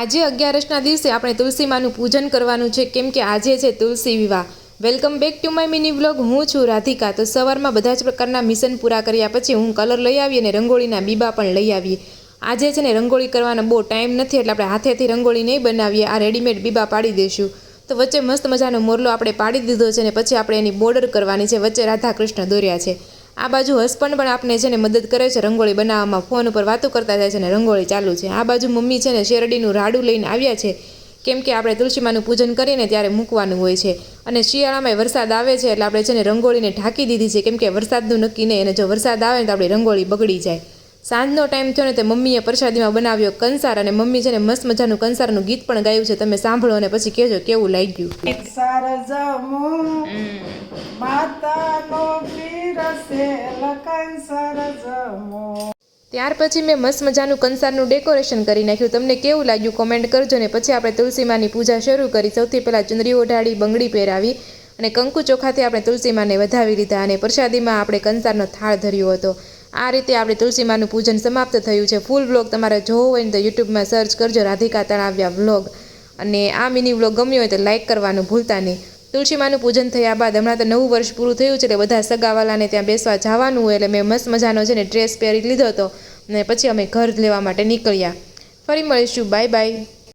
આજે 11ના દિવસે આપણે તુલસી માનું પૂજન કરવાનું છે, કેમ કે આજે છે Tulsi Vivah. Welcome back to my mini vlog. હું છું રાધિકા। તો સવારમાં બધા જ પ્રકારના મિશન પૂરા કર્યા પછી હું કલર લઈ આવી અને રંગોળીના બીબા પણ લઈ આવી। આજે છે ને રંગોળી કરવાનો બહુ ટાઈમ નથી, એટલે આપણે હાથેથી રંગોળી નહીં બનાવીએ, આ રેડીમેડ બીબા પાડી દઈશું। તો વચ્ચે મસ્ત મજાનો મોરલો આપણે પાડી દીધો છે ને પછી આપણે એની બોર્ડર કરવાની છે, વચ્ચે રાધા કૃષ્ણ દોર્યા છે। આ બાજુ હસબન્ડ પણ આપણે છે ને મદદ કરે છે રંગોળી બનાવવામાં, ફોન ઉપર વાતો કરતા જાય છે ને રંગોળી ચાલુ છે। આ બાજુ મમ્મી છે ને શેરડીનું રાડું લઈને આવ્યા છે, કેમ કે આપણે તુલસીમાનું પૂજન કરીને ત્યારે મૂકવાનું હોય છે। અને શિયાળામાં વરસાદ આવે છે એટલે આપણે છે ને રંગોળીને ઢાંકી દીધી છે, કેમ કે વરસાદનું નક્કી નહીં, અને જો વરસાદ આવે ને તો આપણી રંગોળી બગડી જાય। સાંજનો ટાઈમ થયો ને તે મમ્મીએ પ્રસાદીમાં બનાવ્યો કંસાર, અને મમ્મી છે ને મસ્ત મજાનું કંસારનું ગીત પણ ગાયું છે, તમે સાંભળો અને પછી કહેજો કેવું લાગ્યું। કંસાર જમું માતાનો પીરસેલ કંસાર જમું। ત્યાર પછી મેં મસ્ત મજાનું કંસારનું ડેકોરેશન કરી નાખ્યું, તમને કેવું લાગ્યું કોમેન્ટ કરજો ને પછી આપણે તુલસીમાની પૂજા શરૂ કરી। સૌથી પહેલાં ચુંદડી ઓઢાડી, બંગડી પહેરાવી અને કંકુ ચોખાથી આપણે તુલસીમાને વધાવી લીધા, અને પ્રસાદીમાં આપણે કંસારનો થાળ ધર્યો હતો। આ રીતે આપણે તુલસીમાનું પૂજન સમાપ્ત થયું છે। ફૂલ વ્લોગ તમારે જોવો હોય ને તો યુટ્યુબમાં સર્ચ કરજો રાધિકા તળાવ્યા વ્લોગ, અને આ મિની વ્લોગ ગમ્યો હોય તો લાઇક કરવાનું ભૂલતા નહીં। તુલસીમાનું પૂજન થયા બાદ હમણાં તો નવું વર્ષ પૂરું થયું છે એટલે બધા સગાવાલાને ત્યાં બેસવા જવાનું હોય, એટલે મેં મસ્ત મજાનો છે ને ડ્રેસ પહેરી લીધો હતો, અને પછી અમે ઘર લેવા માટે નીકળ્યા। ફરી મળીશું, બાય બાય।